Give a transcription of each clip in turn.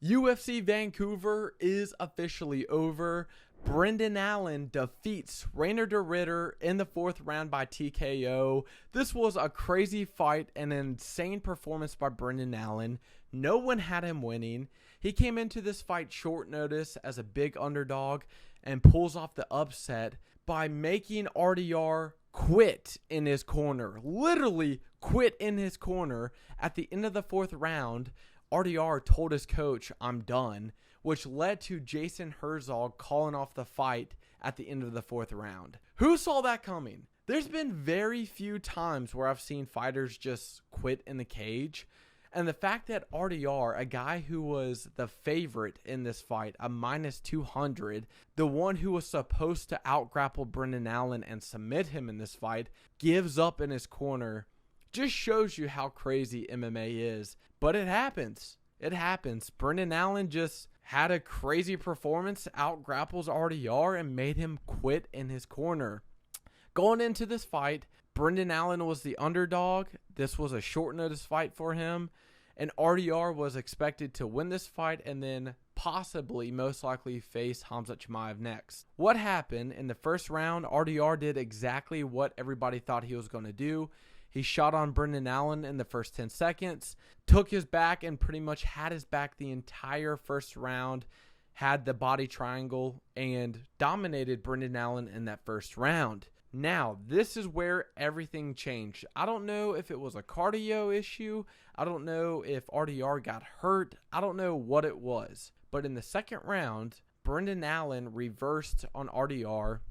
UFC Vancouver is officially over. Brendan Allen defeats Reinier de Ridder in the 4th round by TKO. This was a crazy fight, an insane performance by Brendan Allen. No one had him winning. He came into this fight short notice as a big underdog and pulls off the upset by making RDR quit in his corner. Literally quit in his corner. At the end of the 4th round, RDR told his coach, "I'm done," which led to Jason Herzog calling off the fight at the end of the 4th round. Who saw that coming? There's been very few times where I've seen fighters just quit in the cage. And the fact that RDR, a guy who was the favorite in this fight, a -200, the one who was supposed to out-grapple Brendan Allen and submit him in this fight, gives up in his corner, just shows you how crazy MMA is. But it happens. It happens. Brendan Allen just had a crazy performance, out-grapples RDR, and made him quit in his corner. Going into this fight, Brendan Allen was the underdog. This was a short notice fight for him. And RDR was expected to win this fight and then possibly, most likely, face Khamzat Chimaev next. What happened in the first round, RDR did exactly what everybody thought he was going to do. He shot on Brendan Allen in the first 10 seconds, took his back, and pretty much had his back the entire first round, had the body triangle, and dominated Brendan Allen in that first round. Now, this is where everything changed. I don't know if it was a cardio issue. I don't know if RDR got hurt. I don't know what it was. But in the second round, Brendan Allen reversed on RDR,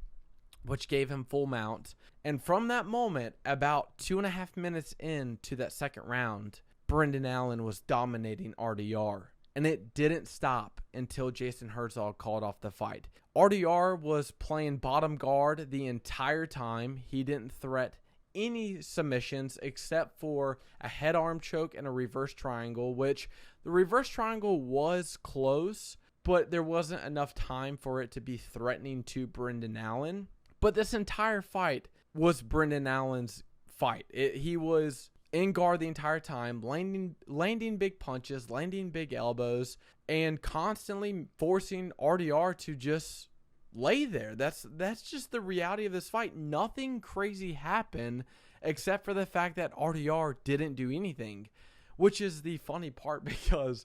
which gave him full mount. And from that moment, about 2.5 minutes into that second round, Brendan Allen was dominating RDR. And it didn't stop until Jason Herzog called off the fight. RDR was playing bottom guard the entire time. He didn't threat any submissions except for a head arm choke and a reverse triangle, which the reverse triangle was close, but there wasn't enough time for it to be threatening to Brendan Allen. But this entire fight was Brendan Allen's fight. He was in guard the entire time, landing big punches, landing big elbows, and constantly forcing RDR to just lay there. That's just the reality of this fight. Nothing crazy happened except for the fact that RDR didn't do anything, which is the funny part because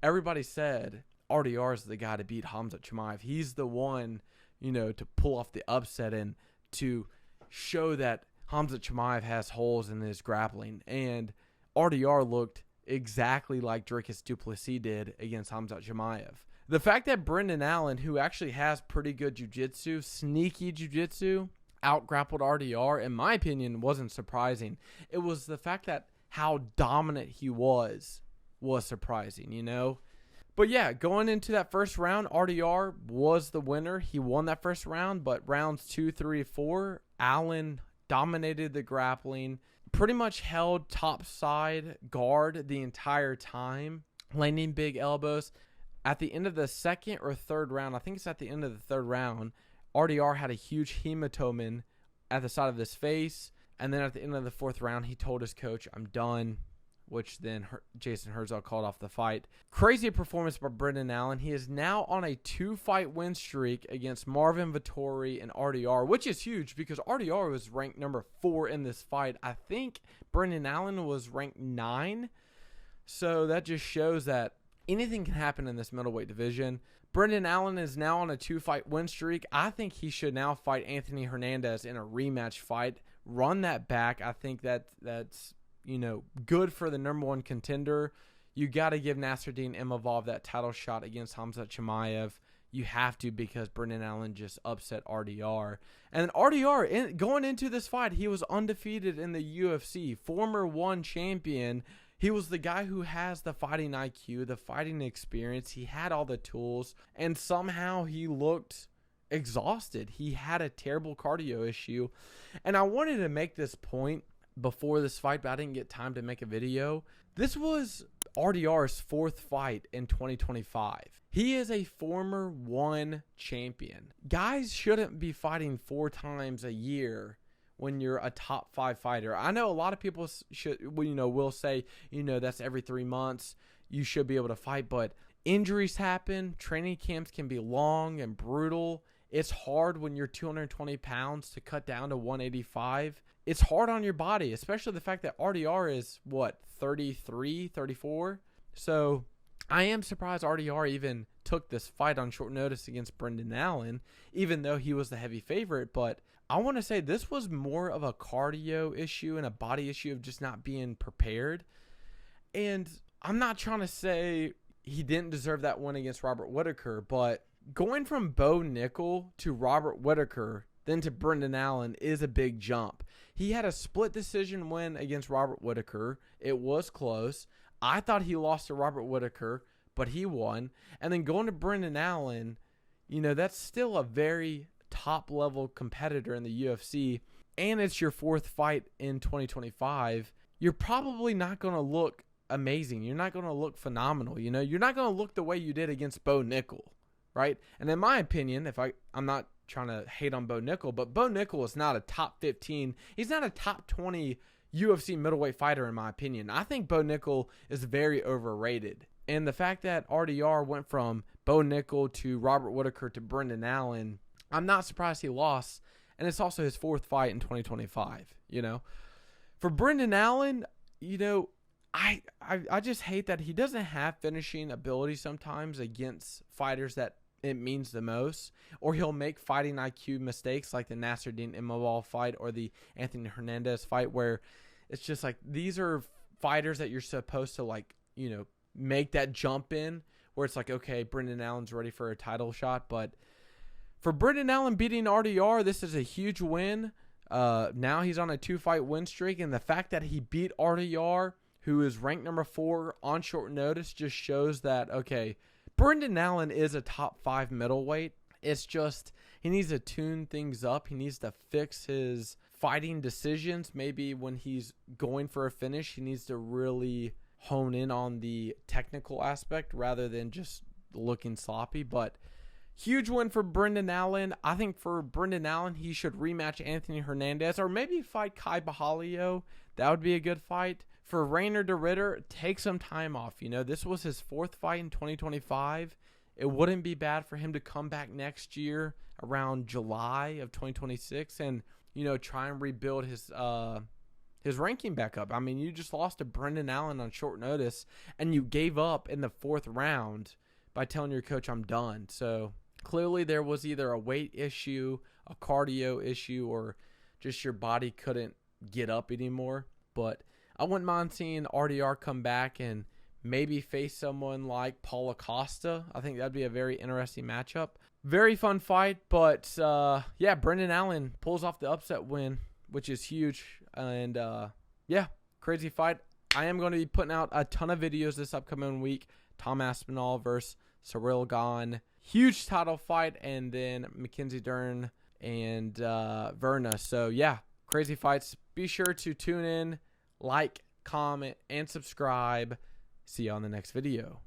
everybody said RDR is the guy to beat Khamzat Chimaev. He's the one, to pull off the upset and to show that Khamzat Chimaev has holes in his grappling. And RDR looked exactly like Dricus du Plessis did against Khamzat Chimaev. The fact that Brendan Allen, who actually has pretty good jiu-jitsu, sneaky jiu-jitsu, out-grappled RDR, in my opinion, wasn't surprising. It was the fact that how dominant he was surprising, But yeah, going into that first round, RDR was the winner. He won that first round, but rounds 2, 3, 4, Allen dominated the grappling, pretty much held topside guard the entire time, landing big elbows. At the end of the second or third round, I think it's at the end of the third round, RDR had a huge hematoma at the side of his face. And then at the end of the 4th round, he told his coach, "I'm done," which then Jason Herzog called off the fight. Crazy performance by Brendan Allen. He is now on a 2-fight win streak against Marvin Vettori and RDR, which is huge because RDR was ranked number 4 in this fight. I think Brendan Allen was ranked 9. So that just shows that anything can happen in this middleweight division. Brendan Allen is now on a 2-fight win streak. I think he should now fight Anthony Hernandez in a rematch fight. Run that back. I think that's good for the number 1 contender. You got to give Nasruddin Imavov that title shot against Khamzat Chimaev. You have to because Brendan Allen just upset RDR. And RDR, going into this fight, he was undefeated in the UFC, former 1 champion. He was the guy who has the fighting IQ, the fighting experience. He had all the tools, and somehow he looked exhausted. He had a terrible cardio issue. And I wanted to make this point before this fight, but I didn't get time to make a video. This was RDR's 4th fight in 2025. He is a former 1 champion. Guys shouldn't be fighting 4 times a year when you're a top 5 fighter. I know a lot of people will say, that's every 3 months. You should be able to fight, but Injuries happen. Training camps can be long and brutal. It's hard when you're 220 pounds to cut down to 185. It's hard on your body, especially the fact that RDR is, 33, 34? So I am surprised RDR even took this fight on short notice against Brendan Allen, even though he was the heavy favorite. But I want to say this was more of a cardio issue and a body issue of just not being prepared. And I'm not trying to say he didn't deserve that win against Robert Whittaker, but going from Bo Nickel to Robert Whittaker, then to Brendan Allen is a big jump. He had a split decision win against Robert Whittaker. It was close. I thought he lost to Robert Whittaker, but he won. And then going to Brendan Allen, that's still a very top-level competitor in the UFC, and it's your fourth fight in 2025. You're probably not going to look amazing. You're not going to look phenomenal. You're not going to look the way you did against Bo Nickel, right? And in my opinion, I'm not trying to hate on Bo Nickel, but Bo Nickel is not a top 15. He's not a top 20 UFC middleweight fighter, in my opinion. I think Bo Nickel is very overrated. And the fact that RDR went from Bo Nickel to Robert Whittaker to Brendan Allen, I'm not surprised he lost. And it's also his fourth fight in 2025, For Brendan Allen, I just hate that he doesn't have finishing ability sometimes against fighters that it means the most, or he'll make fighting IQ mistakes like the Nasruddin Imavov fight or the Anthony Hernandez fight, where it's just like these are fighters that you're supposed to make that jump in, where it's like, okay, Brendan Allen's ready for a title shot. But for Brendan Allen beating RDR, this is a huge win. Now he's on a 2-fight win streak, and the fact that he beat RDR, who is ranked number 4 on short notice, just shows that, okay, Brendan Allen is a top 5 middleweight. It's just he needs to tune things up. He needs to fix his fighting decisions. Maybe when he's going for a finish, he needs to really hone in on the technical aspect rather than just looking sloppy. But huge win for Brendan Allen. I think for Brendan Allen, he should rematch Anthony Hernandez or maybe fight Kai Bahalio. That would be a good fight. For Reinier de Ridder, take some time off. This was his fourth fight in 2025. It wouldn't be bad for him to come back next year around July of 2026 and, try and rebuild his ranking back up. I mean, you just lost to Brendan Allen on short notice, and you gave up in the 4th round by telling your coach, I'm done. So clearly there was either a weight issue, a cardio issue, or just your body couldn't get up anymore. But I wouldn't mind seeing RDR come back and maybe face someone like Paulo Costa. I think that'd be a very interesting matchup. Very fun fight, but Brendan Allen pulls off the upset win, which is huge. And crazy fight. I am going to be putting out a ton of videos this upcoming week. Tom Aspinall versus Cyril Gane. Huge title fight, and then Mackenzie Dern and Verna. So, crazy fights. Be sure to tune in, like, comment, and subscribe. See you on the next video.